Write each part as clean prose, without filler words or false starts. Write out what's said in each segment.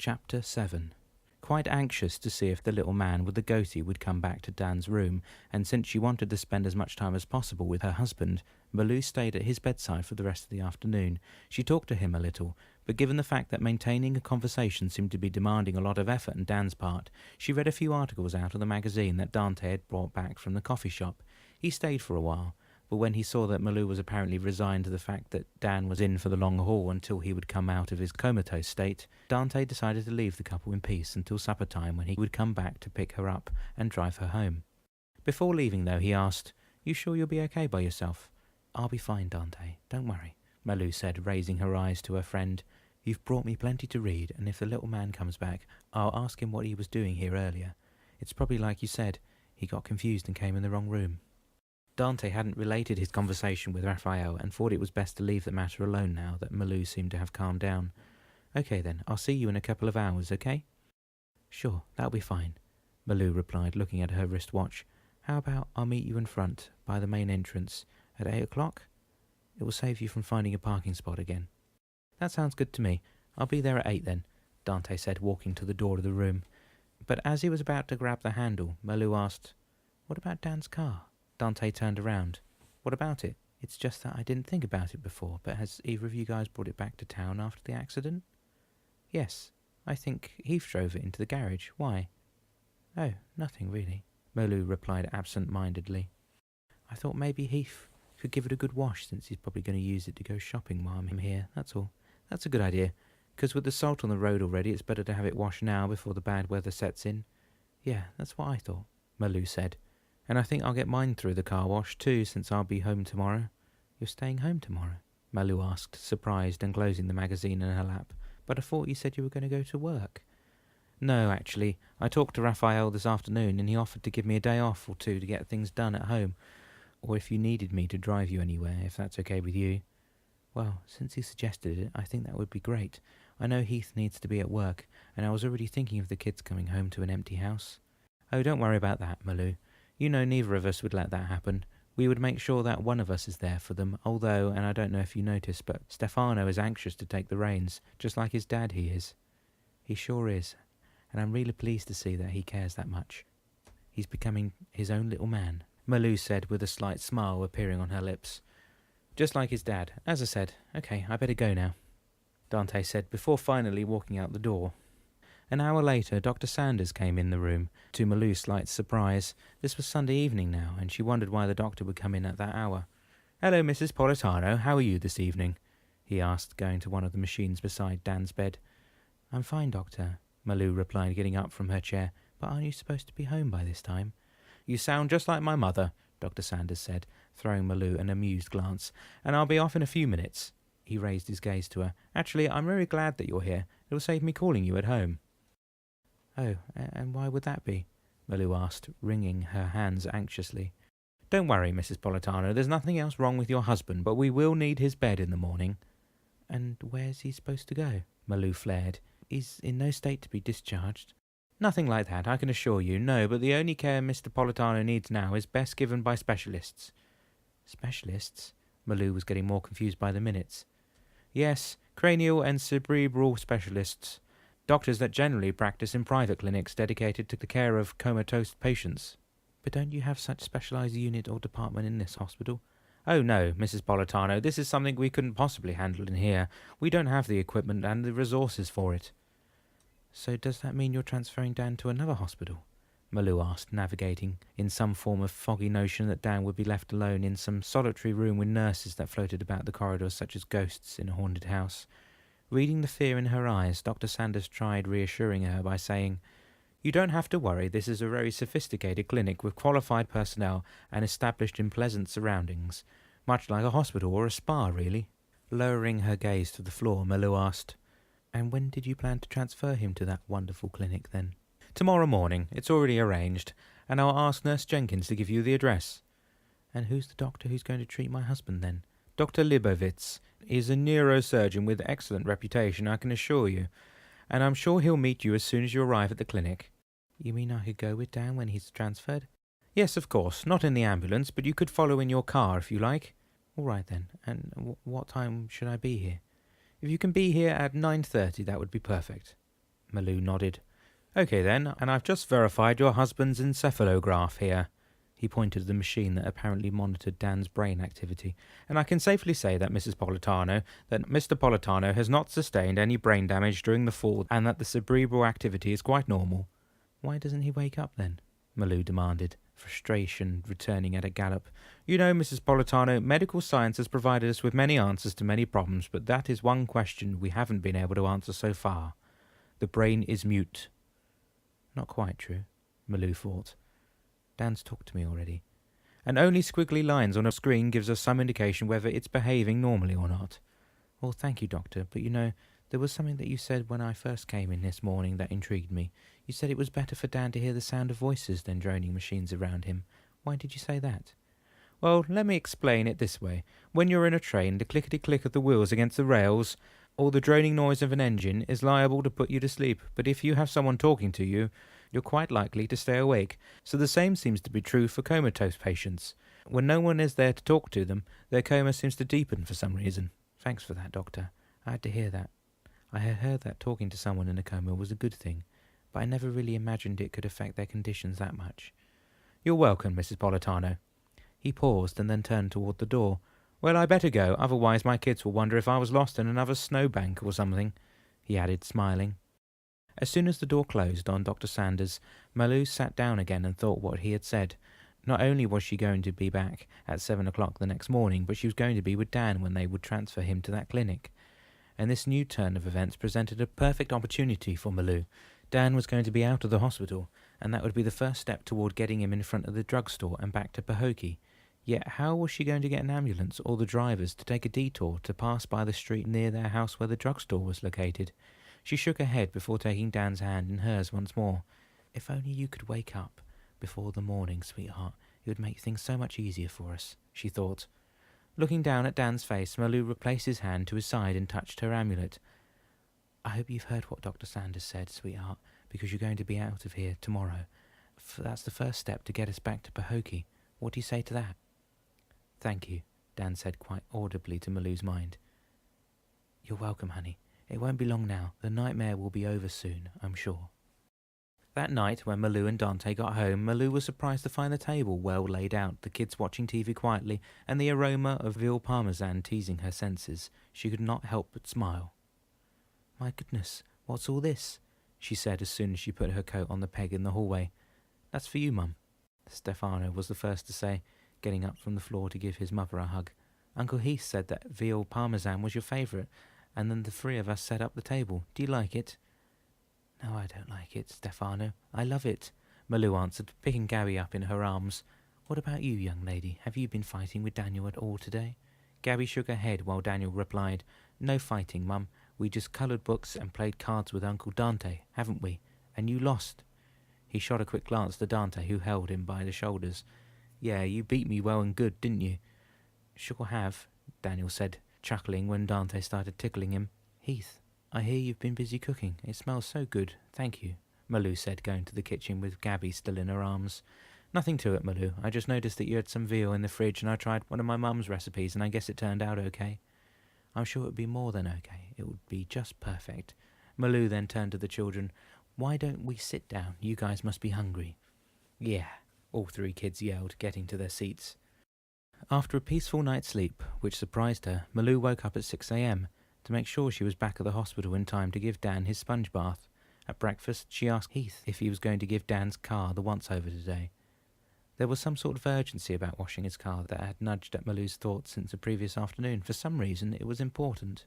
Chapter 7. Quite anxious to see if the little man with the goatee would come back to Dan's room, and since she wanted to spend as much time as possible with her husband, Malou stayed at his bedside for the rest of the afternoon. She talked to him a little, but given the fact that maintaining a conversation seemed to be demanding a lot of effort on Dan's part, she read a few articles out of the magazine that Dante had brought back from the coffee shop. He stayed for a while, but when he saw that Malou was apparently resigned to the fact that Dan was in for the long haul until he would come out of his comatose state, Dante decided to leave the couple in peace until supper time, when he would come back to pick her up and drive her home. Before leaving, though, he asked, "You sure you'll be okay by yourself?" "I'll be fine, Dante. Don't worry," Malou said, raising her eyes to her friend. "You've brought me plenty to read, and if the little man comes back, I'll ask him what he was doing here earlier. It's probably like you said, he got confused and came in the wrong room." Dante hadn't related his conversation with Raphael and thought it was best to leave the matter alone now that Malou seemed to have calmed down. "Okay then, I'll see you in a couple of hours, okay?" "Sure, that'll be fine," Malou replied, looking at her wristwatch. "How about I'll meet you in front, by the main entrance, at 8 o'clock? It will save you from finding a parking spot again." "That sounds good to me. I'll be there at 8 then," Dante said, walking to the door of the room. But as he was about to grab the handle, Malou asked, "What about Dan's car?" Dante turned around. "What about it?" "It's just that I didn't think about it before, but has either of you guys brought it back to town after the accident?" "Yes, I think Heath drove it into the garage. Why?" "Oh, nothing really," Malou replied absent-mindedly. "I thought maybe Heath could give it a good wash, since he's probably going to use it to go shopping while I'm here, that's all." "That's a good idea, because with the salt on the road already, it's better to have it washed now before the bad weather sets in." "Yeah, that's what I thought," Malou said. "And I think I'll get mine through the car wash too, since I'll be home tomorrow." "You're staying home tomorrow?" Malou asked, surprised and closing the magazine in her lap. "But I thought you said you were going to go to work." "No, actually. I talked to Raphael this afternoon, and he offered to give me a day off or two to get things done at home. Or if you needed me to drive you anywhere, if that's okay with you." "Well, since he suggested it, I think that would be great. I know Heath needs to be at work, and I was already thinking of the kids coming home to an empty house." "Oh, don't worry about that, Malou. You know neither of us would let that happen. We would make sure that one of us is there for them, although, and I don't know if you noticed, but Stefano is anxious to take the reins, just like his dad he is." "He sure is, and I'm really pleased to see that he cares that much. He's becoming his own little man," Malou said with a slight smile appearing on her lips. "Just like his dad. As I said, okay, I better go now," Dante said before finally walking out the door. An hour later, Dr. Sanders came in the room, to Malou's slight surprise. This was Sunday evening now, and she wondered why the doctor would come in at that hour. "Hello, Mrs. Politano, how are you this evening?" he asked, going to one of the machines beside Dan's bed. "I'm fine, Doctor," Malou replied, getting up from her chair. "But aren't you supposed to be home by this time?" "You sound just like my mother," Dr. Sanders said, throwing Malou an amused glance. "And I'll be off in a few minutes." He raised his gaze to her. "Actually, I'm very glad that you're here. It'll save me calling you at home." "Oh, and why would that be?" Malou asked, wringing her hands anxiously. "Don't worry, Mrs. Politano. There's nothing else wrong with your husband, but we will need his bed in the morning." "And where's he supposed to go?" Malou flared. "He's in no state to be discharged." "Nothing like that, I can assure you. No, but the only care Mr. Politano needs now is best given by specialists." "Specialists?" Malou was getting more confused by the minutes. "Yes, cranial and cerebral specialists. Doctors that generally practice in private clinics dedicated to the care of comatose patients." "But don't you have such specialized unit or department in this hospital?" "Oh no, Mrs. Politano, this is something we couldn't possibly handle in here. We don't have the equipment and the resources for it." "So does that mean you're transferring Dan to another hospital?" Malou asked, navigating in some form of foggy notion that Dan would be left alone in some solitary room with nurses that floated about the corridors such as ghosts in a haunted house. Reading the fear in her eyes, Dr. Sanders tried reassuring her by saying, "You don't have to worry. This is a very sophisticated clinic with qualified personnel and established in pleasant surroundings. Much like a hospital or a spa, really." Lowering her gaze to the floor, Malou asked, "And when did you plan to transfer him to that wonderful clinic, then?" "Tomorrow morning. It's already arranged, and I'll ask Nurse Jenkins to give you the address." "And who's the doctor who's going to treat my husband, then?" "Dr. Libovitz. He's a neurosurgeon with excellent reputation, I can assure you, and I'm sure he'll meet you as soon as you arrive at the clinic." "You mean I could go with Dan when he's transferred?" "Yes, of course. Not in the ambulance, but you could follow in your car if you like." "All right, then. And what time should I be here?" "If you can be here at 9:30, that would be perfect." Malou nodded. "Okay then, and I've just verified your husband's encephalograph here." He pointed to the machine that apparently monitored Dan's brain activity. "And I can safely say that Mr. Politano has not sustained any brain damage during the fall, and that the cerebral activity is quite normal." "Why doesn't he wake up then?" Malou demanded, frustration returning at a gallop. "You know, Mrs. Politano, medical science has provided us with many answers to many problems, but that is one question we haven't been able to answer so far. The brain is mute." Not quite true, Malou thought. Dan's talked to me already. "And only squiggly lines on a screen gives us some indication whether it's behaving normally or not." "Well, thank you, Doctor, but you know, there was something that you said when I first came in this morning that intrigued me. You said it was better for Dan to hear the sound of voices than droning machines around him. Why did you say that?" "Well, let me explain it this way. When you're in a train, the clickety-click of the wheels against the rails, or the droning noise of an engine, is liable to put you to sleep. But if you have someone talking to you, you're quite likely to stay awake. So the same seems to be true for comatose patients. When no one is there to talk to them, their coma seems to deepen for some reason." "Thanks for that, Doctor. I had to hear that. I had heard that talking to someone in a coma was a good thing, but I never really imagined it could affect their conditions that much." "You're welcome, Mrs. Politano." He paused and then turned toward the door. "Well, I better go, otherwise my kids will wonder if I was lost in another snowbank or something," he added, smiling. As soon as the door closed on Dr. Sanders, Malou sat down again and thought what he had said. Not only was she going to be back at 7 o'clock the next morning, but she was going to be with Dan when they would transfer him to that clinic. And this new turn of events presented a perfect opportunity for Malou. Dan was going to be out of the hospital, and that would be the first step toward getting him in front of the drugstore and back to Pahokee. Yet how was she going to get an ambulance or the drivers to take a detour to pass by the street near their house where the drugstore was located? She shook her head before taking Dan's hand in hers once more. "If only you could wake up before the morning, sweetheart, it would make things so much easier for us," she thought. Looking down at Dan's face, Malou replaced his hand to his side and touched her amulet. "I hope you've heard what Dr. Sanders said, sweetheart, because you're going to be out of here tomorrow. That's the first step to get us back to Pahokee. What do you say to that?" "Thank you," Dan said quite audibly to Malou's mind. "You're welcome, honey. It won't be long now. The nightmare will be over soon, I'm sure." That night, when Malou and Dante got home, Malou was surprised to find the table well laid out, the kids watching TV quietly, and the aroma of veal parmesan teasing her senses. She could not help but smile. "My goodness, what's all this?" she said as soon as she put her coat on the peg in the hallway. "That's for you, Mum," Stefano was the first to say, getting up from the floor to give his mother a hug. "Uncle Heath said that veal parmesan was your favourite, and then the three of us set up the table. Do you like it?" "No, I don't like it, Stefano. I love it," Malou answered, picking Gabby up in her arms. "What about you, young lady? Have you been fighting with Daniel at all today?" Gabby shook her head while Daniel replied, "No fighting, Mum. We just coloured books and played cards with Uncle Dante, haven't we? And you lost." He shot a quick glance to Dante, who held him by the shoulders. "Yeah, you beat me well and good, didn't you?" "Sure have," Daniel said, chuckling when Dante started tickling him. "Heath, I hear you've been busy cooking. It smells so good. Thank you," Malou said, going to the kitchen with Gabby still in her arms. "Nothing to it, Malou. I just noticed that you had some veal in the fridge and I tried one of my mum's recipes and I guess it turned out okay." "I'm sure it would be more than okay. It would be just perfect." Malou then turned to the children. "Why don't we sit down? You guys must be hungry." "Yeah," all three kids yelled, getting to their seats. After a peaceful night's sleep, which surprised her, Malou woke up at 6 a.m. to make sure she was back at the hospital in time to give Dan his sponge bath. At breakfast, she asked Heath if he was going to give Dan's car the once-over today. There was some sort of urgency about washing his car that had nudged at Malou's thoughts since the previous afternoon. For some reason, it was important.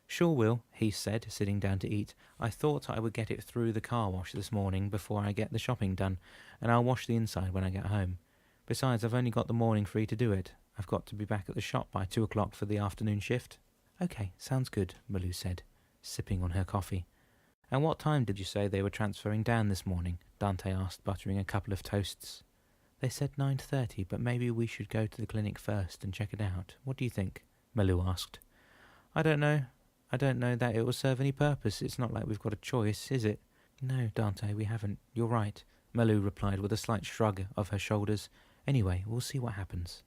"Sure will," Heath said, sitting down to eat. "I thought I would get it through the car wash this morning before I get the shopping done, and I'll wash the inside when I get home. Besides, I've only got the morning free to do it. I've got to be back at the shop by 2 o'clock for the afternoon shift." "Okay, sounds good," Malou said, sipping on her coffee. "And what time did you say they were transferring Dan this morning?" Dante asked, buttering a couple of toasts. "They said 9:30, but maybe we should go to the clinic first and check it out. What do you think?" Malou asked. I don't know that it will serve any purpose. It's not like we've got a choice, is it?" "No, Dante, we haven't. You're right," Malou replied with a slight shrug of her shoulders. "Anyway, we'll see what happens."